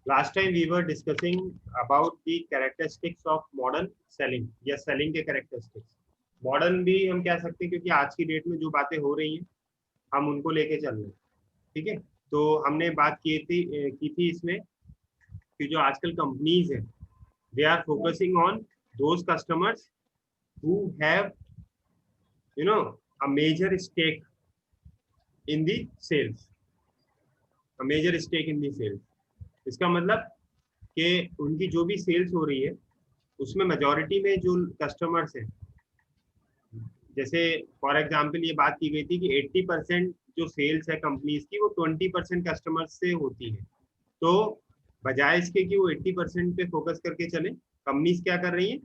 Last time we were discussing about the characteristics of modern selling या selling के characteristics. Modern भी हम कह सकते हैं क्योंकि आज की डेट में जो बातें हो रही हैं हम उनको लेके चल रहे हैं। ठीक है, तो हमने बात की थी इसमें कि जो आजकल कंपनीज हैं they are focusing on those customers who have a major stake in the sales, a major stake in the sales। इसका मतलब कि उनकी जो भी सेल्स हो रही है उसमें मेजोरिटी में जो कस्टमर्स हैं, जैसे फॉर एग्जांपल ये बात की गई थी कि 80% जो सेल्स है कंपनीज की वो 20% कस्टमर्स से होती है। तो बजाय इसके कि वो 80% पे फोकस करके चले, कंपनीज क्या कर रही है,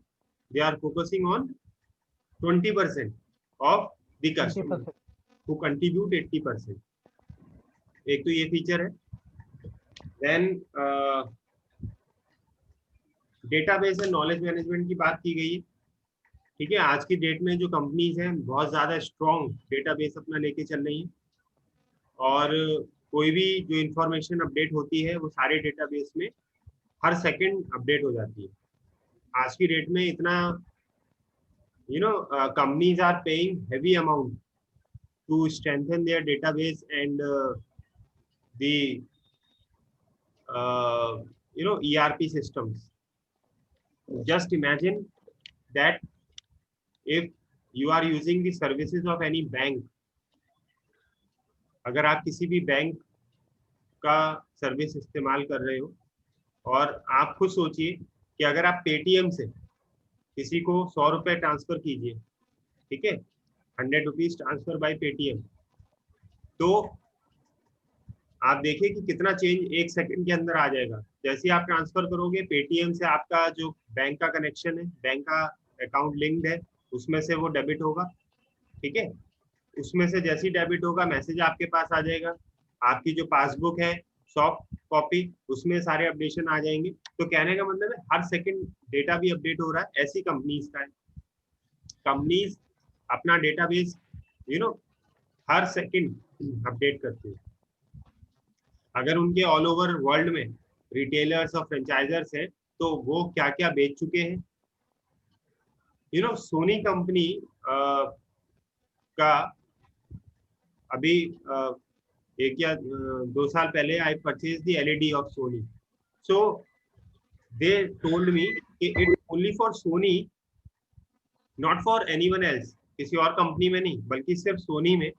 they are focusing on 20% of the customer 20%। who contribute 80%। एक तो ये फीचर है। Then database and knowledge management की बात की गई है। ठीक है, आज की डेट में जो कंपनीज हैं बहुत ज्यादा स्ट्रॉन्ग डेटाबेस अपना लेके चल रही हैं, और कोई भी जो इंफॉर्मेशन अपडेट होती है वो सारे डेटाबेस में हर सेकंड अपडेट हो जाती है। आज की डेट में इतना companies are paying heavy amount to strengthen their database and the ERP systems। Just imagine that if you are using the services of any bank, अगर आप किसी भी बैंक का सर्विस इस्तेमाल कर रहे हो, और आप खुद सोचिए कि अगर आप पेटीएम से किसी को 100 रुपए ट्रांसफर कीजिए, ठीक है, 100 रुपीज ट्रांसफर बाय पेटीएम, तो आप देखिए कि कितना चेंज एक सेकंड के अंदर आ जाएगा। जैसे आप ट्रांसफर करोगे पेटीएम से, आपका जो बैंक का कनेक्शन है, बैंक का अकाउंट लिंक्ड है, उसमें से वो डेबिट होगा। ठीक है, उसमें से जैसे ही डेबिट होगा मैसेज आपके पास आ जाएगा, आपकी जो पासबुक है सॉफ्ट कॉपी उसमें सारे अपडेशन आ जाएंगे। तो कहने का मतलब है हर सेकंड डेटा भी अपडेट हो रहा है। ऐसी कंपनीज का है, कंपनीज अपना database you know her second update करती है। अगर उनके ऑल ओवर वर्ल्ड में रिटेलर्स और फ्रेंचाइजर्स हैं तो वो क्या क्या बेच चुके हैं। सोनी कंपनी का अभी एक या 2 साल पहले I purchase the LED of Sony. So they told me कि it only for Sony, not for anyone else, किसी और कंपनी में नहीं बल्कि सिर्फ सोनी में।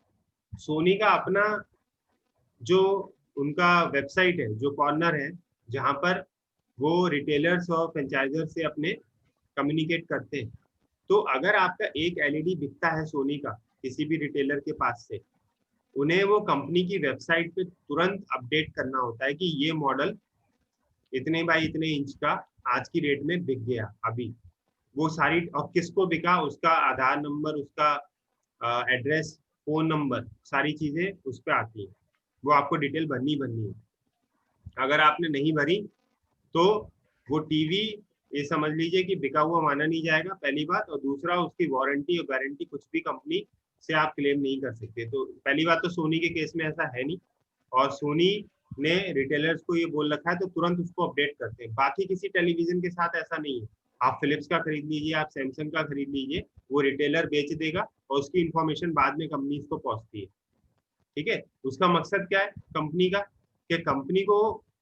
सोनी का अपना जो उनका वेबसाइट है, जो कॉर्नर है जहां पर वो रिटेलर्स और फ्रेंचाइजर से अपने कम्युनिकेट करते हैं। तो अगर आपका एक एलईडी बिकता है सोनी का किसी भी रिटेलर के पास से, उन्हें वो कंपनी की वेबसाइट पे तुरंत अपडेट करना होता है कि ये मॉडल इतने बाई इतने इंच का आज की डेट में बिक गया अभी। वो सारी, और किसको बिका उसका आधार नंबर, उसका एड्रेस, फोन नंबर, सारी चीजें उस पर आती है। वो आपको डिटेल भरनी है। अगर आपने नहीं भरी तो वो टीवी, ये समझ लीजिए कि बिका हुआ माना नहीं जाएगा, पहली बात। और दूसरा, उसकी वारंटी और गारंटी कुछ भी कंपनी से आप क्लेम नहीं कर सकते। तो पहली बात तो सोनी के केस में ऐसा है नहीं, और सोनी ने रिटेलर्स को ये बोल रखा है तो तुरंत उसको अपडेट करते हैं। बाकी किसी टेलीविजन के साथ ऐसा नहीं है। आप फिलिप्स का खरीद लीजिए, आप सैमसंग का खरीद लीजिए, वो रिटेलर बेच देगा और उसकी इंफॉर्मेशन बाद में कंपनीज को पहुंचती है। ठीक है, उसका मकसद क्या है कंपनी का, कि कंपनी को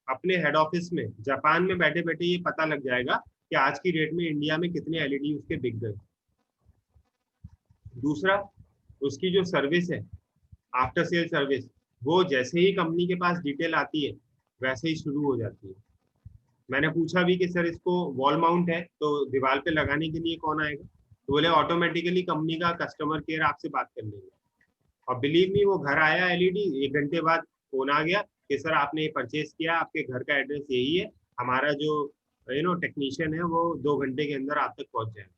अपने हेड ऑफिस में जापान में बैठे बैठे ये पता लग जाएगा कि आज की डेट में इंडिया में कितने एलईडी उसके बिक गए। दूसरा, उसकी जो सर्विस है, आफ्टर सेल सर्विस, वो जैसे ही कंपनी के पास डिटेल आती है वैसे ही शुरू हो जाती है। मैंने पूछा भी कि सर इसको वॉल माउंट है तो दीवार पे लगाने के लिए कौन आएगा, तो बोले ऑटोमेटिकली कंपनी का कस्टमर केयर आपसे बात कर लेंगे। और बिलीव मी, वो घर आया एलईडी, 1 घंटे बाद फोन आ गया कि सर आपने ये परचेज किया, आपके घर का एड्रेस यही है, हमारा जो टेक्नीशियन है वो 2 घंटे के अंदर आप तक पहुंच जाएगा।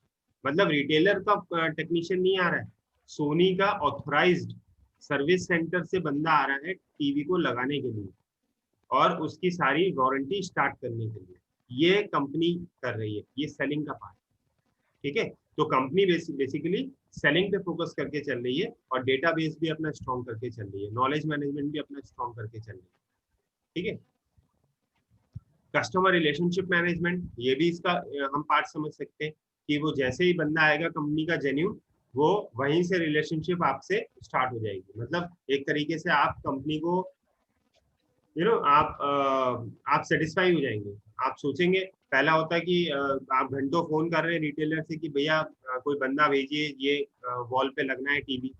मतलब रिटेलर का टेक्नीशियन नहीं आ रहा है, सोनी का ऑथोराइज्ड सर्विस सेंटर से बंदा आ रहा है टीवी को लगाने के लिए और उसकी सारी वारंटी स्टार्ट करने के लिए। ये कंपनी कर रही है, ये सेलिंग का पार्ट। ठीक है, तो कंपनी बेसिकली सेलिंग पे फोकस करके चल रही है और डेटाबेस भी अपना स्ट्रॉन्ग करके चल रही है, नॉलेज मैनेजमेंट भी अपना स्ट्रॉन्ग करके चल रही है। ठीक है, कस्टमर रिलेशनशिप मैनेजमेंट, ये भी इसका हम पार्ट समझ सकते हैं कि वो जैसे ही बंदा आएगा कंपनी का जेन्यून, वो वहीं से रिलेशनशिप आपसे स्टार्ट हो जाएगी। मतलब एक तरीके से आप कंपनी को आप सेटिस्फाई हो जाएंगे। आप सोचेंगे, पहला होता है कि आप घंटों फोन कर रहे हैं रिटेलर से कि भैया कोई बंदा भेजिए, ये वॉल पे लगना है टीवी।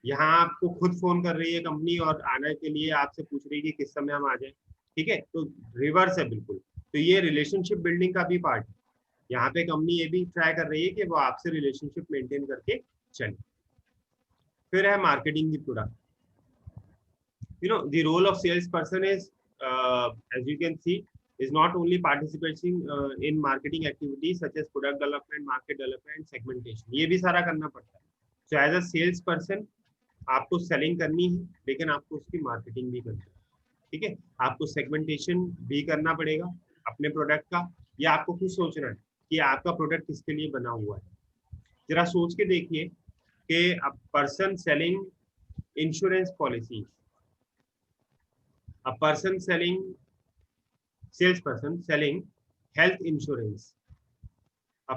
यहाँ आपको खुद फोन कर रही है कंपनी और आने के लिए आपसे पूछ रही है कि किस समय हम आ जाए। ठीक है, तो रिवर्स है बिल्कुल। तो ये रिलेशनशिप बिल्डिंग का भी पार्ट है। यहाँ पे कंपनी ये भी ट्राई कर रही है कि वो आपसे रिलेशनशिप मेंटेन करके चले। फिर है मार्केटिंग की product. The role of salesperson is, as you can see, is not only participating in marketing activities such as product development, market development, segmentation, ये भी सारा करना पड़ता है। So as a salesperson आपको सेलिंग करनी है, लेकिन आपको उसकी मार्केटिंग भी करनी है। ठीक है, आपको सेगमेंटेशन भी करना पड़ेगा अपने प्रोडक्ट का, या आपको खुद सोचना है कि आपका प्रोडक्ट किसके लिए बना हुआ है। जरा सोच के देखिए कि a person selling insurance policy, a person selling salesperson selling health insurance, a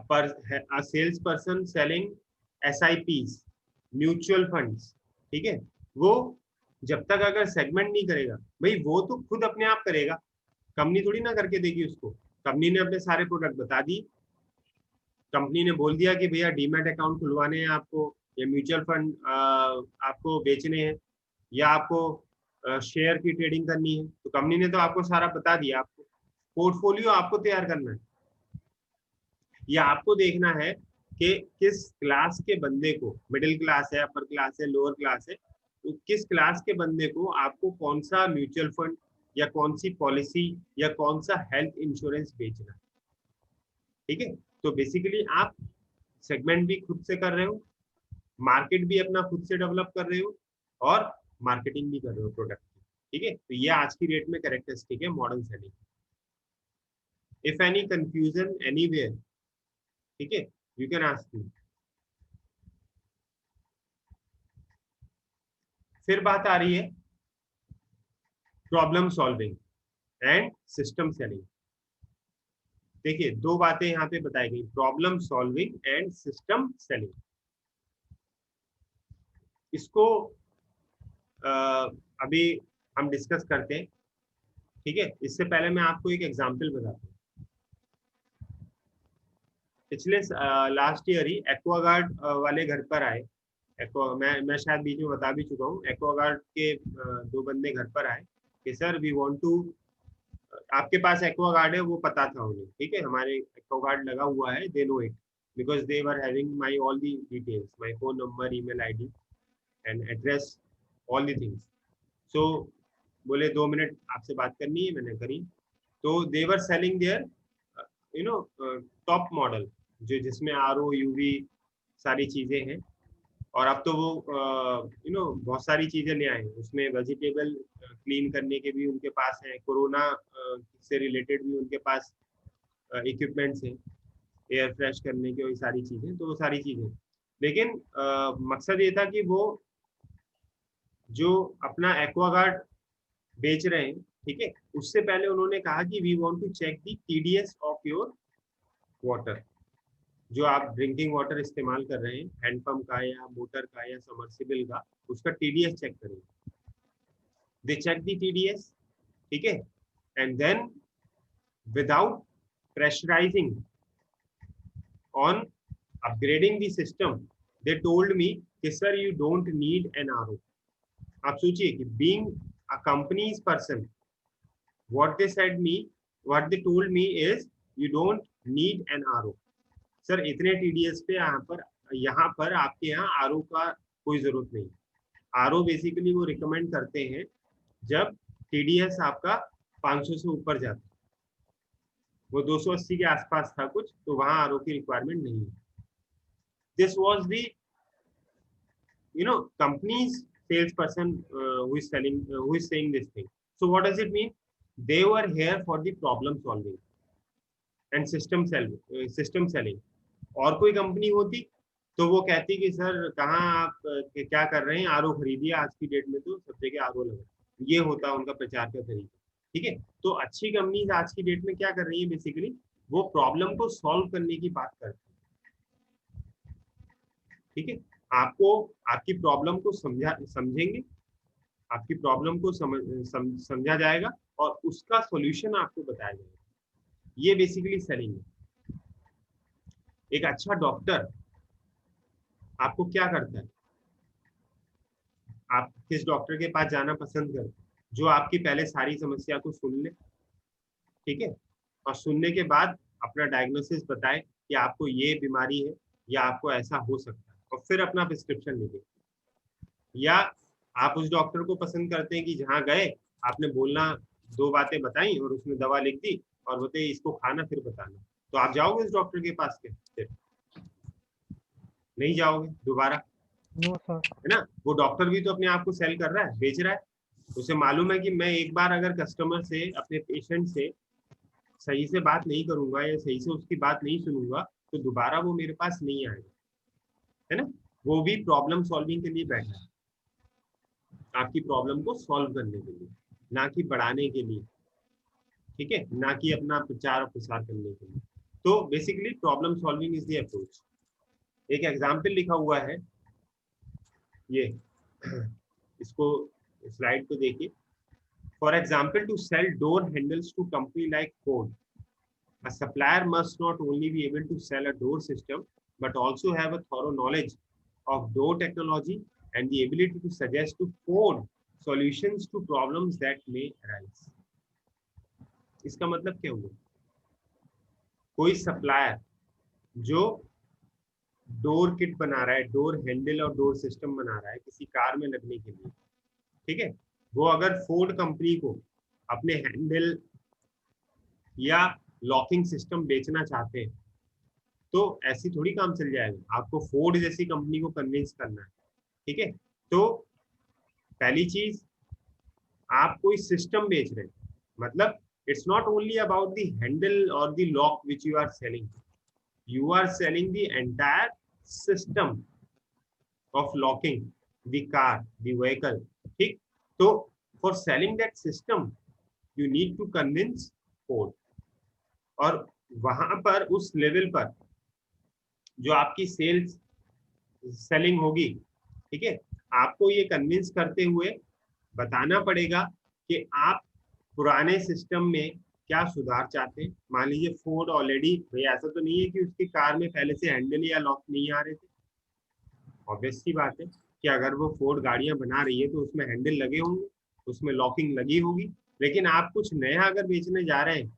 salesperson selling SIPs, mutual funds. ठीक है, वो जब तक अगर सेगमेंट नहीं करेगा, भाई वो तो खुद अपने आप करेगा, कंपनी थोड़ी ना करके देगी उसको। कंपनी ने अपने सारे प्रोडक्ट बता दी, कंपनी ने बोल दिया कि भैया डीमैट अकाउंट खुलवाने हैं आपको, या म्यूचुअल फंड आपको बेचने हैं, या आपको शेयर की ट्रेडिंग करनी है, तो कंपनी ने तो आपको सारा बता दिया। आपको पोर्टफोलियो आपको तैयार करना है, या आपको देखना है कि किस क्लास के बंदे को, मिडिल क्लास है, अपर क्लास है, लोअर क्लास है, तो किस क्लास के बंदे को आपको कौन सा म्यूचुअल फंड या कौन सी पॉलिसी या कौन सा हेल्थ इंश्योरेंस बेचना है। ठीक है, तो बेसिकली आप सेगमेंट भी खुद से कर रहे हो, मार्केट भी अपना खुद से डेवलप कर रहे हो, और मार्केटिंग भी कर रहे हो प्रोडक्ट की। ठीक है, तो ये आज की डेट में कैरेक्टरिस्टिक है modern selling. If any confusion anywhere, ठीक है, यू कैन आस्क मी। फिर बात आ रही है problem solving and system selling. देखिए, दो बातें यहाँ पे बताई गई, problem solving and system selling. इसको अभी हम डिस्कस करते हैं। ठीक है, इससे पहले मैं आपको एक एग्जांपल बताता हूँ। पिछले लास्ट ईयर ही एक्वागार्ड वाले घर पर आए। मैं शायद बीच में बता भी चुका हूँ। एक्वागार्ड के दो बंदे घर पर आए कि सर वी वांट टू, आपके पास एक्वागार्ड है वो पता था उन्हें। ठीक है, हमारे एक्वागार्ड लगा हुआ है, they know it because they were having my all the details, my phone number, email ID and address, all the things. So बोले 2 मिनट आपसे बात करनी है, मैंने करी। तो they were selling their top model, जो जिसमें RO UV सारी चीजें हैं। और अब तो वो बहुत सारी चीजें ले आए हैं, उसमें वेजिटेबल क्लीन करने के भी उनके पास है, कोरोना से रिलेटेड भी उनके पास इक्विपमेंट्स हैं, एयर फ्रेश करने के, वही सारी चीजें। तो वो सारी चीजें, लेकिन मकसद ये था कि वो जो अपना एक्वागार्ड बेच रहे हैं, ठीक है, उससे पहले उन्होंने कहा कि we want to check the TDS of your water. जो आप ड्रिंकिंग वाटर इस्तेमाल कर रहे हैं, हैंडपंप का या मोटर का या सबमर्सिबल का, उसका TDS चेक करेंगे। दे चेक द TDS, ठीक है, and then without pressurising on upgrading the system, they told me कि sir you don't need an RO। आप सोचिए कि being a company's person, what they said me, what they told me is you don't need an RO। Sir इतने TDS पे यहाँ पर आपके यहाँ RO का कोई जरूरत नहीं। RO बेसिकली वो रिकमेंड करते हैं जब TDS आपका 500 से ऊपर जाता है, वो 280 के आसपास था कुछ, तो वहां RO की रिक्वायरमेंट नहीं है। This was the company's salesperson who is selling who is saying this thing. So what does it mean? They were here for the problem solving and system selling. और कोई कंपनी होती तो वो कहती कि सर कहाँ आप क्या कर रहे हैं, RO खरीदिए, आज की डेट में तो सब जगह RO लगा। ये होता उनका प्रचार का तरीका। ठीक है। तो अच्छी कंपनीज आज की डेट में क्या कर रही है, बेसिकली वो प्रॉब्लम को सॉल्व करने की बात करती है। ठीक है, आपको आपकी प्रॉब्लम को समझेंगे, आपकी प्रॉब्लम को समझा जाएगा और उसका सॉल्यूशन आपको बताया जाएगा। ये बेसिकली सेलिंग है। एक अच्छा डॉक्टर आपको क्या करता है, आप किस डॉक्टर के पास जाना पसंद करते हैं? जो आपकी पहले सारी समस्या को सुन ले, ठीक है, और सुनने के बाद अपना डायग्नोसिस बताए कि आपको ये बीमारी है या आपको ऐसा हो सकता है, और फिर अपना प्रिस्क्रिप्शन लिखे। या आप उस डॉक्टर को पसंद करते हैं कि जहाँ गए, आपने बोलना, दो बातें बताई और उसने दवा लिख दी और बोलते इसको खाना फिर बताना, तो आप जाओगे उस डॉक्टर के पास के? फिर नहीं जाओगे दोबारा, नो सर। है ना। वो डॉक्टर भी तो अपने आप को सेल कर रहा है, बेच रहा है। उसे मालूम है कि मैं एक बार अगर कस्टमर से, अपने पेशेंट से सही से बात नहीं करूंगा या सही से उसकी बात नहीं सुनूंगा, तो दोबारा वो मेरे पास नहीं आएगा, है ना। वो भी प्रॉब्लम सॉल्विंग के लिए बैठा है, आपकी प्रॉब्लम को सॉल्व करने के लिए, ना कि बढ़ाने के लिए, ठीक है, ना कि अपना प्रचार और प्रसार करने के लिए। तो basically problem solving is the approach. एक एग्जाम्पल लिखा हुआ है, ये इसको स्लाइड को देखिए। For example, to sell door handles to company like Ford, a supplier must not only be able to sell a door system but also have a thorough knowledge of door technology and the ability to suggest to Ford solutions to problems that may arise. इसका मतलब क्या हुआ? कोई supplier जो door kit बना रहा है, door handle और डोर सिस्टम बना रहा है किसी कार में लगने के लिए, ठीक है, वो अगर फोर्ड कंपनी को अपने हैंडल या लॉकिंग सिस्टम बेचना चाहते हैं, तो ऐसी थोड़ी काम चल जाएगा। आपको फोर्ड जैसी कंपनी को कन्विंस करना है, ठीक है। तो पहली चीज, आप कोई सिस्टम बेच रहे हैं, मतलब it's not only about the handle और the lock which you are selling, you are selling the entire system of locking the car, the vehicle, ठीक। तो for selling that system you need to convince Ford, और वहां पर उस level पर जो आपकी सेल्स सेलिंग होगी, ठीक है, आपको ये कन्विंस करते हुए बताना पड़ेगा कि आप पुराने सिस्टम में क्या सुधार चाहते हैं। मान लीजिए फोर्ड ऑलरेडी, भाई ऐसा तो नहीं है कि उसकी कार में पहले से हैंडल या लॉक नहीं आ रहे थे। ऑब्वियस सी बात है कि अगर वो फोर्ड गाड़ियां बना रही है तो उसमें हैंडल लगे होंगे, उसमें लॉकिंग लगी होगी। लेकिन आप कुछ नया अगर बेचने जा रहे हैं,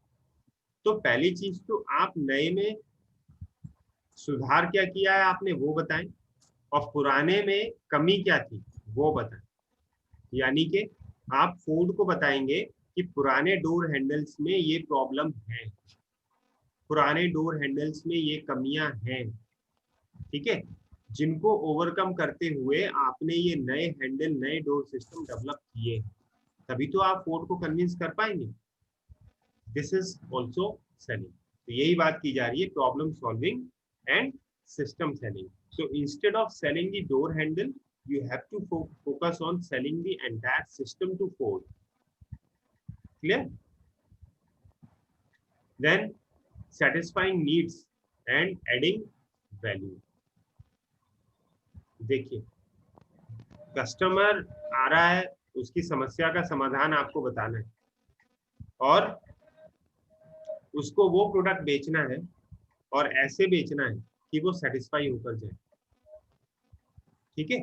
तो पहली चीज तो आप नए में सुधार क्या किया है आपने वो बताएं, और पुराने में कमी क्या थी वो बताएं। यानी कि आप फोर्ड को बताएंगे कि पुराने डोर हैंडल्स में ये प्रॉब्लम है, पुराने डोर हैंडल्स में ये कमियां हैं, ठीक है, जिनको ओवरकम करते हुए आपने ये नए हैंडल, नए डोर सिस्टम डेवलप किए, तभी तो आप फोर्ड को कन्विंस कर पाएंगे। This is also selling. तो यही बात की जा रही है, problem solving and system selling. So instead of selling the door handle, you have to focus on selling the entire system to Ford. Clear? Then satisfying needs and adding value. देखिए, customer आ रहा है, उसकी समस्या का समाधान आपको बताना है और उसको वो प्रोडक्ट बेचना है, और ऐसे बेचना है कि वो सेटिस्फाई होकर जाए, ठीक है।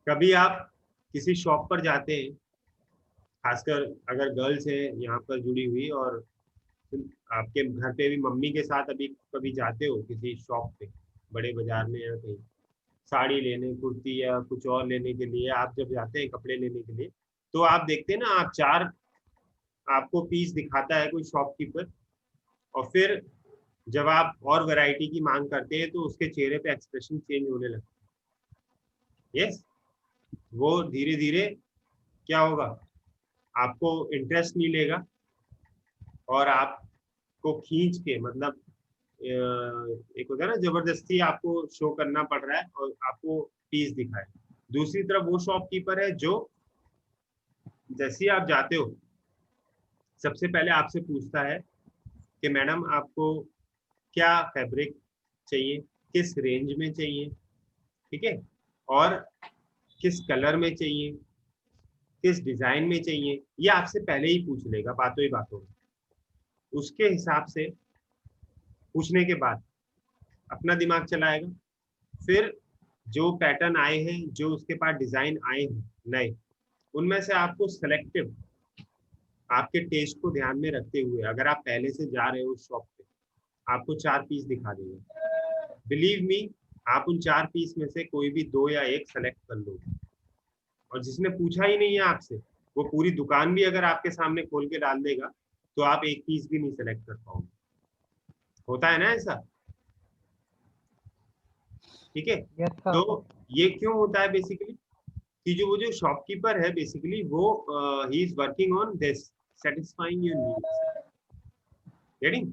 कभी आप किसी शॉप पर जाते हैं, खासकर अगर गर्ल्स है यहाँ पर जुड़ी हुई, और आपके घर पे भी मम्मी के साथ अभी कभी जाते हो किसी शॉप पे, बड़े बाजार में या कहीं, साड़ी लेने, कुर्ती या कुछ और लेने के लिए आप जब जाते हैं कपड़े लेने के लिए, तो आप देखते हैं ना, आप चार आपको पीस दिखाता है कोई शॉपकीपर, और फिर जब आप और वैरायटी की मांग करते हैं तो उसके चेहरे पे एक्सप्रेशन चेंज होने लगता है। यस, वो धीरे धीरे क्या होगा, आपको इंटरेस्ट नहीं लेगा और आपको खींच के, मतलब एक होता है ना, जबरदस्ती आपको शो करना पड़ रहा है और आपको पीस दिखाए। दूसरी तरफ वो शॉपकीपर है जो जैसे ही आप जाते हो सबसे पहले आपसे पूछता है कि मैडम आपको क्या फैब्रिक चाहिए, किस रेंज में चाहिए, ठीक है, और किस कलर में चाहिए, किस डिजाइन में चाहिए, ये आपसे पहले ही पूछ लेगा बातों ही बातों में। उसके हिसाब से पूछने के बाद अपना दिमाग चलाएगा। फिर जो पैटर्न आए हैं, जो उसके पास डिजाइन आए हैं नए, उनमें से आपको सेलेक्टिव, आपके टेस्ट को ध्यान में रखते हुए, अगर आप पहले से जा रहे हो उस शॉप पे, आपको 4 पीस दिखा देंगे। बिलीव मी, आप उन 4 पीस में से कोई भी 2 या 1 सेलेक्ट कर लोगे। और जिसने पूछा ही नहीं है आपसे, वो पूरी दुकान भी अगर आपके सामने खोल के डाल देगा तो आप एक पीस भी नहीं सेलेक्ट कर पाओगे। होता है ना ऐसा, ठीक है। Yes, sir. तो ये क्यों होता है बेसिकली, कि जो वो जो शॉपकीपर है बेसिकली वो he is working on this, satisfying your needs, getting.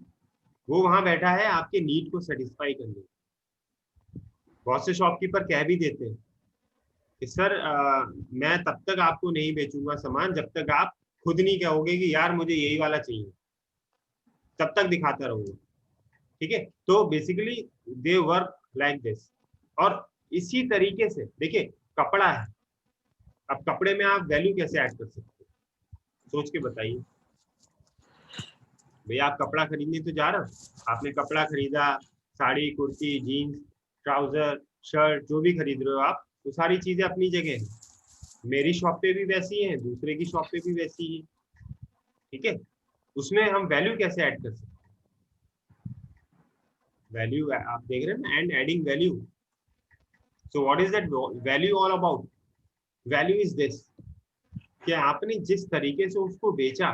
वो वहां बैठा है आपके नीड को सेटिस्फाई करने। बहुत से शॉपकीपर कह भी देते हैं कि सर मैं तब तक आपको नहीं बेचूंगा सामान जब तक आप खुद नहीं कहोगे कि यार मुझे यही वाला चाहिए, तब तक दिखाता रहूंगा, ठीक है। तो basically they work like this. और इसी तरीके से देखिए, कपड़ा है, अब कपड़े में आप वैल्यू कैसे ऐड कर सकते हो, सोच के बताइए। भैया आप कपड़ा खरीदने तो जा रहे हो, आपने कपड़ा खरीदा, sari, kurti, jeans, trouser, shirt, जो भी खरीद रहे हो आप, वो सारी चीजें अपनी जगह हैं। मेरी शॉप पे भी वैसी है, दूसरे की शॉप पे भी वैसी है, ठीक है। उसमें हम वैल्यू कैसे ऐड कर सकते हैं, वैल्यू आप देख रहे हैं ना, and adding value. So what is that value all about? Value is this, कि आपने जिस तरीके से उसको बेचा,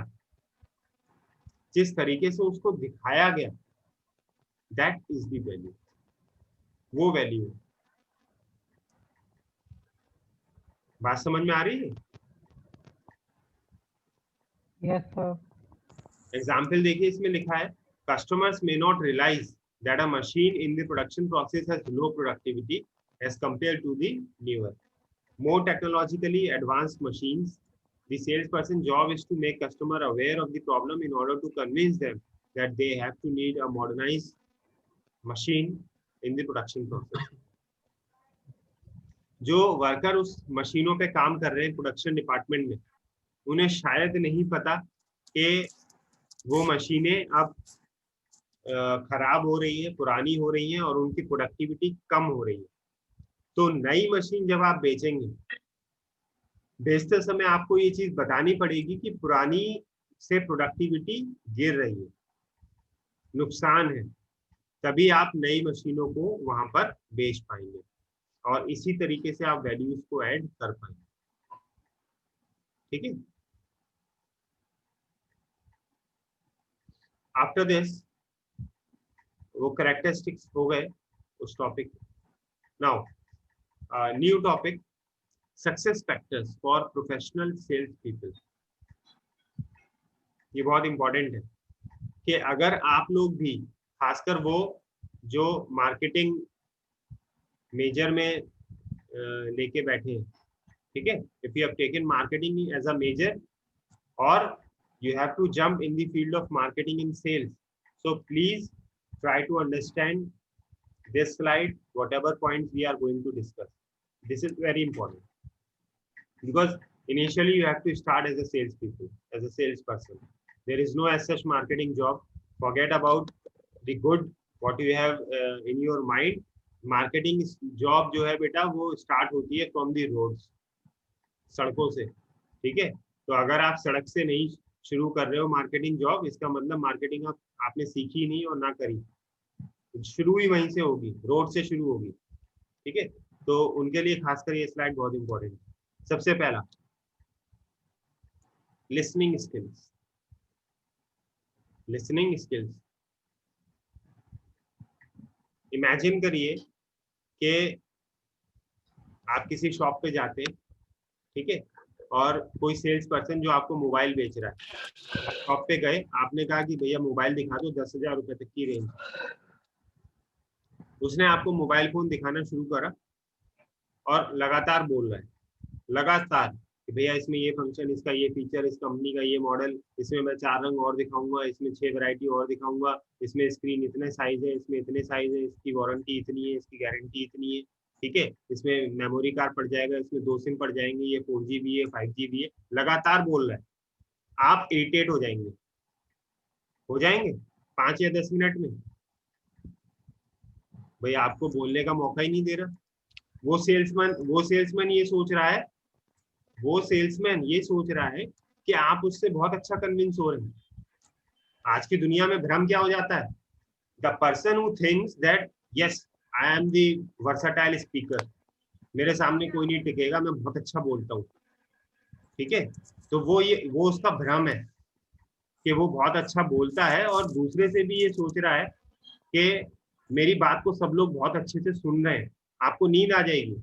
जिस तरीके से उसको दिखाया गया, दैट इज द वैल्यू, वो वैल्यू है। बात समझ में आ रही है? Yes, sir. एग्जाम्पल देखिए, इसमें लिखा है customers may not realize that a machine in the production process has low productivity as compare to the newer more technologically advanced machines. The salesperson job is to make customer aware of the problem in order to convince them that they have to need a modernized machine in the production process. जो worker उस मशीनों पे काम कर रहे हैं production department में, उन्हें शायद नहीं पता कि वो मशीनें अब खराब हो रही है, पुरानी हो रही हैं और उनकी प्रोडक्टिविटी कम हो रही है। तो नई मशीन जब आप बेचेंगे, बेचते समय आपको ये चीज बतानी पड़ेगी कि पुरानी से प्रोडक्टिविटी गिर रही है, नुकसान है, तभी आप नई मशीनों को वहां पर बेच पाएंगे और इसी तरीके से आप वैल्यूज को ऐड कर पाएंगे, ठीक है। आफ्टर दिस, वो कैरेक्टरिस्टिक्स हो गए उस topic. Now new topic, success factors for professional sales people. ये बहुत इंपॉर्टेंट है कि अगर आप लोग भी, खासकर वो जो मार्केटिंग मेजर में लेके बैठे हैं, ठीक है, if you have taken marketing as a major or you have to jump in the field of marketing and sales, so please try to understand this slide, whatever points we are going to discuss. This is very important because initially you have to start as a salespeople, as a salesperson. There is no as such marketing job. Forget about the good what you have in your mind. Marketing job जो है बेटा वो start होती है from the roads, सड़कों से, ठीक है। तो अगर आप सड़क से नहीं शुरू कर रहे हो मार्केटिंग जॉब, इसका मतलब मार्केटिंग आपने सीखी नहीं और ना करी, शुरू ही वहीं से होगी, रोड से शुरू होगी, ठीक है। तो उनके लिए खासकर ये स्लाइड बहुत इंपॉर्टेंट है। सबसे पहला, listening skills. Listening skills, imagine करिए कि आप किसी शॉप पे जाते हैं, ठीक है, और कोई सेल्स पर्सन जो आपको मोबाइल बेच रहा है, शॉप पे गए, आपने कहा कि भैया मोबाइल दिखा दो 10,000 रुपए तक की रेंज। उसने आपको मोबाइल फोन दिखाना शुरू करा और लगातार बोल रहा है, लगातार कि भैया इसमें ये फंक्शन, इसका ये फीचर, इस कंपनी का ये मॉडल, इसमें मैं 4 रंग और दिखाऊंगा, इसमें 6 वैरायटी और दिखाऊंगा, इसमें स्क्रीन इतने साइज है, इसमें इतने साइज है, इसकी वारंटी इतनी है, इसकी गारंटी इतनी है, ठीक है, इसमें मेमोरी कार्ड पड़ जाएगा, इसमें 2 सिम पड़ जाएंगे, ये 4G भी है, 5G भी है, लगातार बोल रहा है, आप इरिटेट हो जाएंगे 5 या 10 मिनट में। भाई आपको बोलने का मौका ही नहीं दे रहा। वो सेल्समैन ये सोच रहा है, वो सेल्समैन ये सोच रहा है कि आप उससे बहुत अच्छा कन्विंस हो रहे हैं। आज की दुनिया में भ्रम क्या हो जाता है, the person who thinks that yes I am the versatile speaker, मेरे सामने कोई नहीं टिकेगा, मैं बहुत अच्छा बोलता हूँ, ठीक है, तो वो उसका भ्रम है कि वो बहुत अच्छा बोलता है, और दूसरे से भी ये सोच रहा है कि मेरी बात को सब लोग बहुत अच्छे से सुन रहे हैं। आपको नींद आ जाएगी।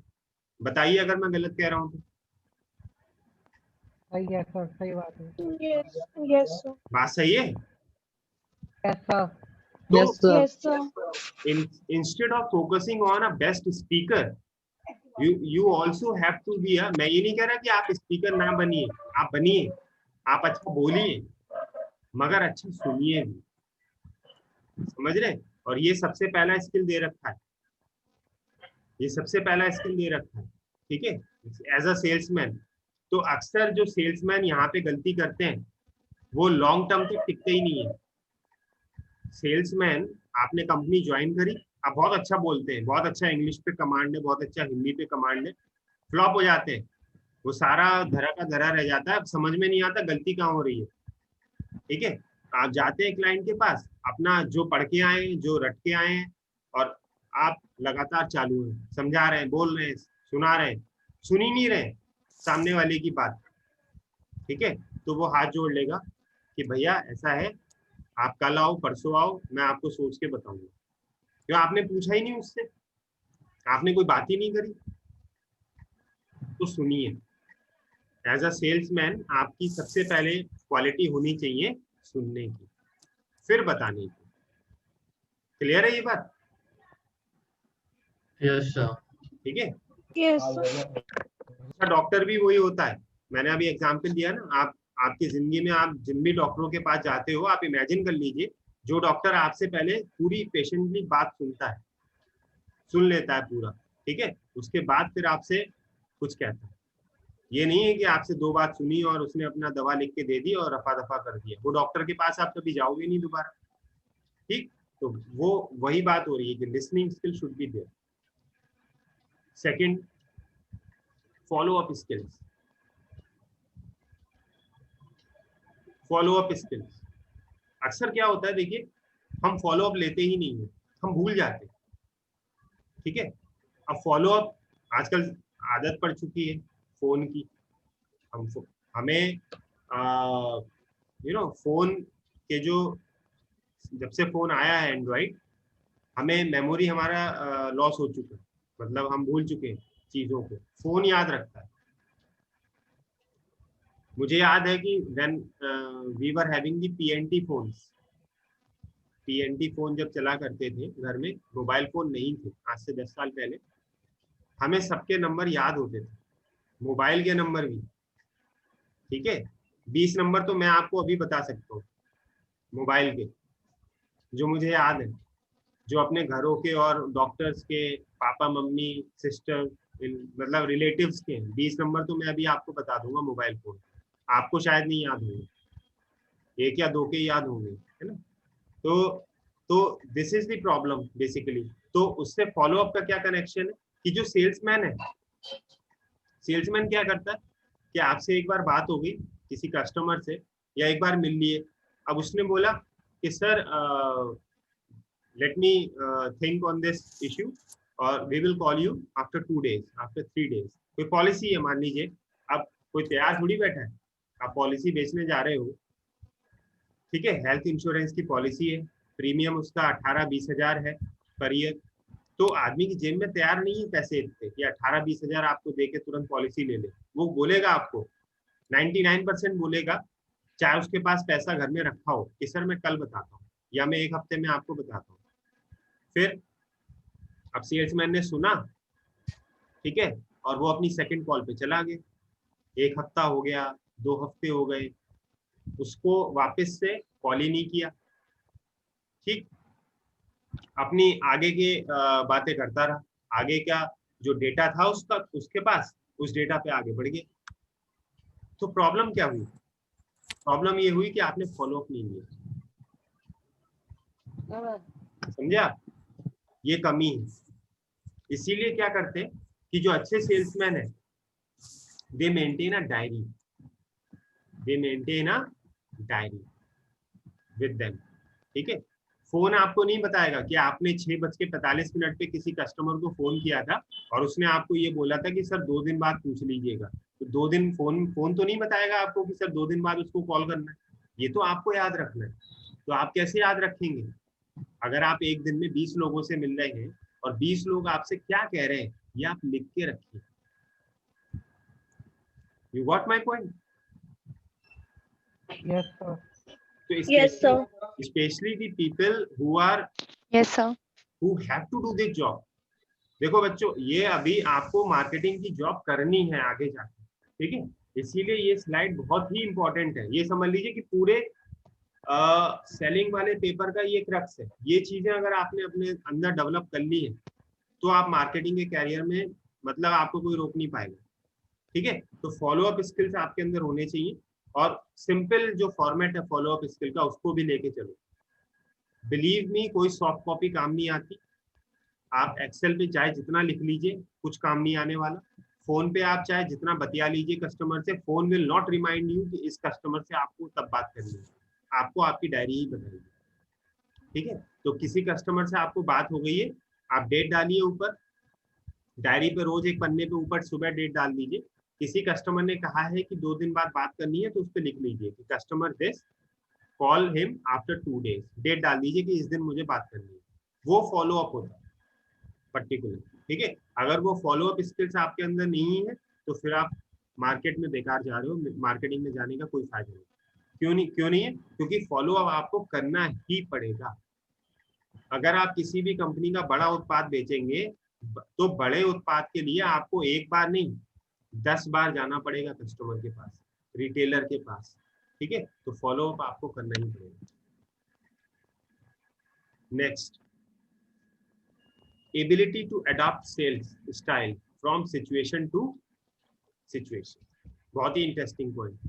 बताइए अगर मैं गलत कह रहा हूँ तो। सही है सर, सही बात है। Yes, yes, sir. बात सही है। Yes sir. तो Yes, sir. Yes, sir. instead of focusing on a best speaker, you also have to be a, मैं ये नहीं कह रहा कि आप स्पीकर ना बनिए, आप बनिए, आप अच्छा बोलिए, मगर अच्छा सुनिए भी, समझ रहे। और ये सबसे पहला स्किल दे रखा है, ये सबसे पहला स्किल दे रखा है, ठीक है, एज अ सेल्समैन। तो अक्सर जो सेल्समैन यहाँ पे गलती करते हैं वो लॉन्ग टर्म तक टिकते ही नहीं है। सेल्समैन, आपने कंपनी ज्वाइन करी, आप बहुत अच्छा बोलते हैं, बहुत अच्छा इंग्लिश पे कमांड है, बहुत अच्छा हिंदी पे कमांड है, फ्लॉप हो जाते हैं, वो सारा धरा का धरा रह जाता है, अब समझ में नहीं आता गलती कहाँ हो रही है, ठीक है। आप जाते हैं क्लाइंट के पास, अपना जो पढ़ के आए, जो रट के आए हैं, और आप लगातार चालू हैं, समझा रहे हैं, बोल रहे हैं, सुना रहे हैं, सुन ही नहीं रहे सामने वाले की बात, ठीक है। तो वो हाथ जोड़ लेगा कि भैया ऐसा है, आप कल आओ, परसों आओ, मैं आपको सोच के बताऊंगा। क्यों? आपने पूछा ही नहीं उससे, आपने कोई बात ही नहीं करी। तो सुनिए, एज अ सेल्समैन आपकी सबसे पहले क्वालिटी होनी चाहिए सुनने की, फिर बताने की। क्लियर है ये बात? Yes, sir. ठीक है। Yes, sir. डॉक्टर भी वही होता है, मैंने अभी एग्जांपल दिया ना, आप आपकी जिंदगी में आप जिन भी डॉक्टरों के पास जाते हो, आप इमेजिन कर लीजिए, जो डॉक्टर आपसे पहले पूरी पेशेंटली बात सुनता है, सुन लेता है पूरा, ठीक है, उसके बाद फिर आपसे कुछ कहता है। ये नहीं है कि आपसे 2 बात सुनी और उसने अपना दवा लिख के दे दी और रफा दफा कर दिया, वो डॉक्टर के पास आप कभी जाओगे नहीं दोबारा, ठीक। तो वो वही बात हो रही है कि listening skill should be there. Second, follow up skills. Follow up skills, अक्सर क्या होता है, देखिए, हम फॉलो अप लेते ही नहीं है, हम भूल जाते हैं, ठीक है। अब फॉलो अप आजकल आदत पड़ चुकी है फोन की, हमें फोन के जो, जब से फोन आया है एंड्रॉइड, हमें मेमोरी हमारा लॉस हो चुका है, मतलब हम भूल चुके हैं चीजों को, फोन याद रखता है। मुझे याद है कि when we were having the PNT phones, PNT phone जब चला करते थे घर में, मोबाइल फोन नहीं थे, आज से 10 साल पहले, हमें सबके नंबर याद होते थे, मोबाइल के नंबर भी, ठीक है। 20 नंबर तो मैं आपको अभी बता सकता हूँ मोबाइल के, जो मुझे याद है, जो अपने घरों के और डॉक्टर्स के, पापा मम्मी सिस्टर, मतलब रिलेटिव्स के 20 नंबर तो मैं अभी आपको बता दूंगा मोबाइल फोन। आपको शायद नहीं याद होंगे, 1 या 2 के याद होंगे, है ना। तो this is the problem basically. तो उससे फॉलो अप का क्या कनेक्शन है कि जो सेल्समैन है, सेल्समैन क्या करता है कि आपसे एक बार बात हो गई किसी कस्टमर से, या एक बार मिल लिए, अब उसने बोला कि sir let me think on this issue और we will call you after 2 days, after 3 days। कोई पॉलिसी है, मान लीजिए, अब कोई तैयार थोड़ी बैठा है, आप पॉलिसी बेचने जा रहे हो, ठीक है, हेल्थ इंश्योरेंस की पॉलिसी है, प्रीमियम उसका 18-20 हजार है पर ईयर। तो आदमी की जेब में तैयार नहीं है पैसे इतने कि 18-20 हजार आपको देके तुरंत पॉलिसी ले ले। वो बोलेगा आपको, 99% बोलेगा, चाहे उसके पास पैसा घर में रखा हो, कि सर मैं कल बताता हूँ, या मैं 1 हफ्ते में आपको बताता हूँ। फिर अब सेल्समैन ने सुना, ठीक है, और वो अपनी सेकंड कॉल पे चला गया 1 हफ्ता हो गया, 2 हफ्ते हो गए, उसको वापस से कॉल ही नहीं किया। ठीक, अपनी आगे के बातें करता रहा, आगे का जो डेटा था उसका उसके पास, उस डेटा पे आगे बढ़ गया। तो प्रॉब्लम क्या हुई? प्रॉब्लम ये हुई कि आपने फॉलो अप नहीं लिया। समझा? ये कमी है। इसीलिए क्या करते हैं कि जो अच्छे सेल्समैन है, दे maintain a diary, they maintain a diary with them. ठीक है, फोन आपको नहीं बताएगा कि आपने 6:45 पे किसी कस्टमर को फोन किया था और उसने आपको ये बोला था कि सर 2 दिन बाद पूछ लीजिएगा। तो 2 दिन फोन तो नहीं बताएगा आपको कि सर 2 दिन बाद उसको कॉल करना है। ये तो आपको याद रखना है। तो आप कैसे याद रखेंगे? अगर आप एक दिन में 20 लोगों से मिल रहे हैं और 20 लोग आपसे क्या कह रहे हैं, ये आप लिख के रखिए। You got my point? Yes, sir. तो Yes, sir. Specially the people who are Yes, sir. Who have to do this job. देखो बच्चों, ये अभी आपको मार्केटिंग की जॉब करनी है आगे जाके, ठीक है? इसीलिए ये स्लाइड बहुत ही इंपॉर्टेंट है। ये समझ लीजिए कि पूरे सेलिंग वाले पेपर का ये क्रक्स है। ये चीजें अगर आपने अपने अंदर डेवलप कर ली है तो आप मार्केटिंग के कैरियर में, मतलब आपको कोई रोक नहीं पाएगा। ठीक है, तो फॉलो अप स्किल्स आपके अंदर होने चाहिए और सिंपल जो फॉर्मेट है फॉलो अप स्किल का, उसको भी लेके चलो। बिलीव मी, कोई सॉफ्ट कॉपी काम नहीं आती। आप एक्सेल पे चाहे जितना लिख लीजिए, कुछ काम नहीं आने वाला। फोन पे आप चाहे जितना बतिया लीजिए कस्टमर से, phone will not remind you कि इस कस्टमर से आपको तब बात करनी है, आपको आपकी डायरी ही बताएगी। ठीक है, तो किसी कस्टमर से आपको बात हो गई है, आप डेट डालिए ऊपर डायरी पे, रोज एक पन्ने पे ऊपर सुबह डेट डाल दीजिए। किसी कस्टमर ने कहा है कि 2 दिन बाद बात करनी है, तो उस पर लिख लीजिए कि customer this, call him after 2 days. Date डाल दीजिए कि इस दिन मुझे बात करनी है। वो फॉलो अप होता है पर्टिकुलर। ठीक है, अगर वो फॉलो अप स्किल्स आपके अंदर नहीं है तो फिर आप मार्केट में बेकार जा रहे हो, मार्केटिंग में जाने का कोई फायदा नहीं। क्यों नहीं है? क्योंकि फॉलो अप आपको करना ही पड़ेगा। अगर आप किसी भी कंपनी का बड़ा उत्पाद बेचेंगे तो बड़े उत्पाद के लिए आपको एक बार नहीं 10 बार जाना पड़ेगा कस्टमर के पास, रिटेलर के पास। ठीक है, तो फॉलो अप आपको करना ही पड़ेगा। Next, ability to adopt sales style from situation to situation. बहुत ही इंटरेस्टिंग पॉइंट।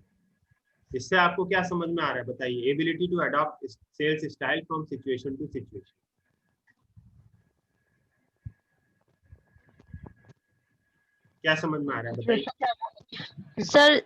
इससे आपको क्या समझ में आ रहा है बताइए? Ability to adopt sales style from situation to situation, क्या समझ में आ रहा है बताइए? सर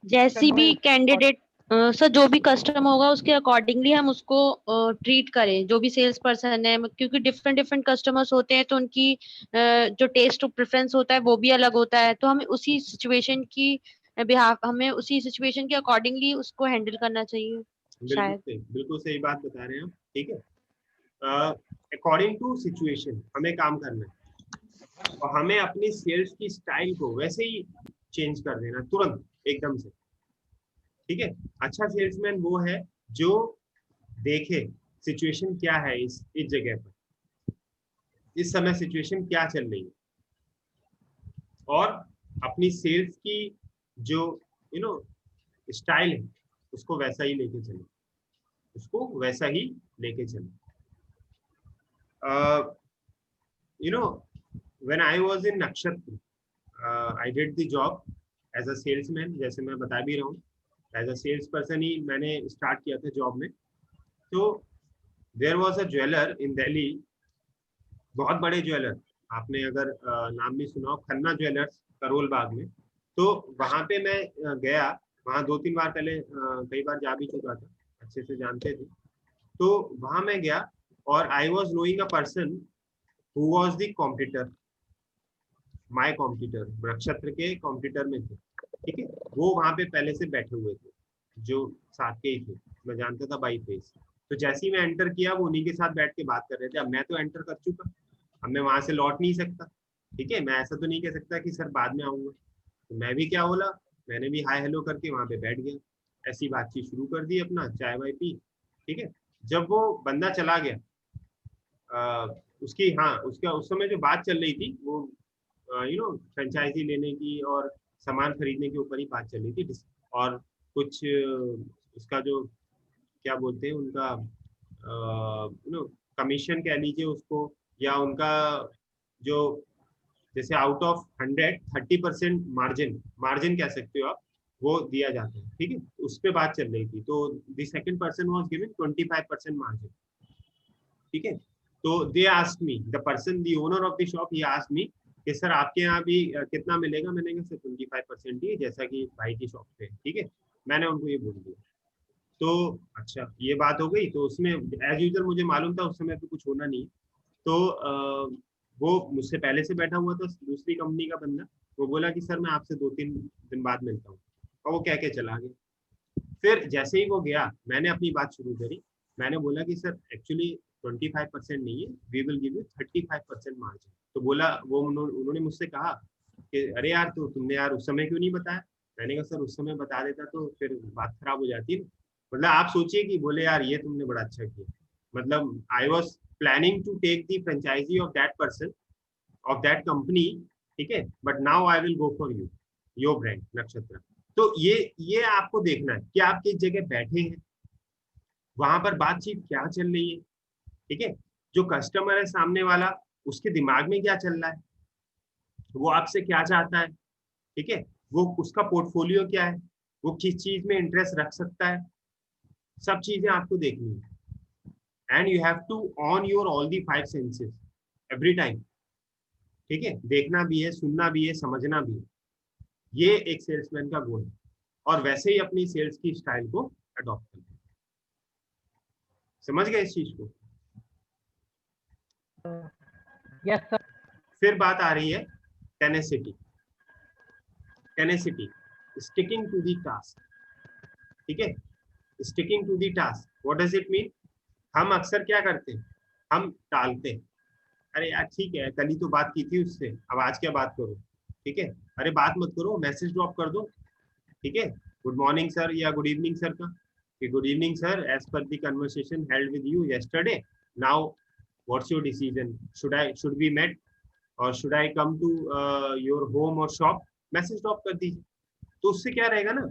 जैसी भी कैंडिडेट सर जो भी कस्टमर होगा उसके अकॉर्डिंगली हम उसको ट्रीट करें, जो भी सेल्स पर्सन है, क्योंकि डिफरेंट डिफरेंट कस्टमर्स होते हैं तो उनकी जो टेस्ट और प्रेफरेंस होता है वो भी अलग होता है। तो हमें उसी सिचुएशन की हमें उसी सिचुएशन के अकॉर्डिंगली उसको हैंडल करना चाहिए शायद। बिल्कुल सही बात बता रहे हैं आप। ठीक है, अकॉर्डिंग टू सिचुएशन हमें काम करना है और हमें अपनी सेल्स की स्टाइल को वैसे ही चेंज कर देना तुरंत एकदम से। ठीक है, अच्छा सेल्समैन वो है जो देखे सिचुएशन क्या है इस जगह पर, इस समय सिचुएशन क्या चल रही है, और अपनी सेल्स की जो स्टाइल है उसको वैसा ही लेके चले, उसको वैसा ही लेके चले। when I was in Nakshatra, I did the job as a salesman, जैसे मैं बता भी रहा हूँ, एज अ सेल्स पर्सन ही मैंने स्टार्ट किया था जॉब में। तो देयर वाज अ ज्वेलर इन दिल्ली, बहुत बड़े ज्वेलर, आपने अगर नाम भी सुना हो, खन्ना ज्वेलर्स करोल बाग में। तो वहां पे मैं गया, वहां 2-3 बार पहले कई बार जा भी चुका था, अच्छे से जानते थे। तो वहां मैं गया और I was knowing a person who was the competitor, my competitor, नक्षत्र के कॉम्पिटिटर में थे। ठीक है, वो वहां पे पहले से बैठे हुए थे, जो साथ के ही थे, मैं जानता था बाई फेस। तो जैसे ही मैं एंटर किया वो उन्हीं के साथ बैठ के बात कर रहे थे। अब मैं तो एंटर कर चुका, अब मैं वहां से लौट नहीं सकता। ठीक है, मैं ऐसा तो नहीं कह सकता कि सर बाद में आऊंगा। तो मैं भी क्या बोला, मैंने भी हाय हेलो करके वहां पे बैठ गया, ऐसी बातचीत शुरू कर दी, अपना चाय वाय पी। ठीक है, जब वो बंदा चला गया, उसकी उसका उस समय जो बात चल रही थी वो फ्रेंचाइजी लेने की और सामान खरीदने के ऊपर ही बात चल रही थी, और कुछ उसका जो क्या बोलते हैं उनका कमीशन कह लीजिए उसको, या उनका जो जैसे आउट ऑफ 100 30% मार्जिन कह सकते हो आप, वो दिया जाता है, ठीक है, उस पर बात चल रही थी। तो the second person was given 25% margin, ठीक है। तो they asked me, the person, the owner of the shop, he asked me कि सर आपके यहाँ भी कितना मिलेगा। मैंने कहा सर 25% ही, जैसा कि भाई की शॉप पे, ठीक है, मैंने उनको ये बोल दिया। तो अच्छा ये बात हो गई। तो उसमें एज यूजल मुझे मालूम था उस समय पे कुछ होना नहीं, तो वो मुझसे पहले से बैठा हुआ था दूसरी कंपनी का बंदा, वो बोला कि सर मैं आपसे 2-3 दिन बाद मिलता हूँ, और वो कह के चला गया। फिर जैसे ही वो गया, मैंने अपनी बात शुरू करी। मैंने बोला कि सर एक्चुअली 25% नहीं है, we will give you 35% margin. तो बोला वो, उन्होंने मुझसे कहा कि अरे यार तो तुमने यार उस समय क्यों नहीं बताया। मैंने कहा सर उस समय बता देता तो फिर बात खराब हो जाती है। मतलब आप सोचिए कि बोले यार ये तुमने बड़ा अच्छा किया, मतलब I was planning to take the franchisee of that person, of that company, ठीक है, but now I will go for you, your brand Nakshatra. तो ये आपको देखना है कि आप किस जगह बैठे हैं, वहां पर बातचीत क्या चल रही है, ठीक है, जो कस्टमर है सामने वाला, उसके दिमाग में क्या चल रहा है, वो आपसे क्या चाहता है, ठीक है, वो उसका पोर्टफोलियो क्या है, वो किस चीज में इंटरेस्ट रख सकता है, सब चीजें आपको देखनी है। And you have to on your all the 5 senses every time, ठीक है, देखना भी है, सुनना भी है, समझना भी है। ये एक सेल्समैन का गुण है, और वैसे ही अपनी सेल्स की स्टाइल को अडॉप्ट करना। समझ गए इस चीज को? Yes sir. फिर बात आ रही है tenacity, sticking to the task, ठीक है, sticking to the task. What does it mean? हम अक्सर क्या करते हैं, हम टालते हैं। अरे यार ठीक है, कल ही तो बात की थी उससे, अब आज क्या बात करो, ठीक है, अरे बात मत करो, मैसेज ड्रॉप कर दो, ठीक है, गुड मॉर्निंग सर या गुड इवनिंग सर का, कि good evening sir, as per the conversation held with you yesterday, now what's your decision, should we met और should I come to your home और shop. Message drop कर दीजिए। तो उससे क्या रहेगा ना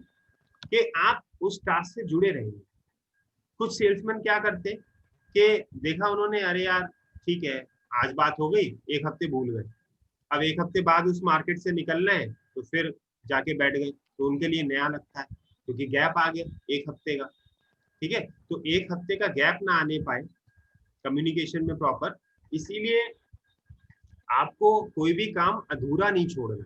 कि आप उस टास्क से जुड़े रहेंगे। कुछ सेल्समैन क्या करते हैं कि देखा उन्होंने, अरे यार ठीक है आज बात हो गई, एक हफ्ते भूल गए, अब एक हफ्ते बाद उस मार्केट से निकलना है, तो फिर जाके बैठ गए, तो उनके लिए नया लगता है क्योंकि गैप आ गया एक हफ्ते का, ठीक है। तो एक हफ्ते का गैप ना आने पाए कम्युनिकेशन में प्रॉपर, इसीलिए आपको कोई भी काम अधूरा नहीं छोड़ना,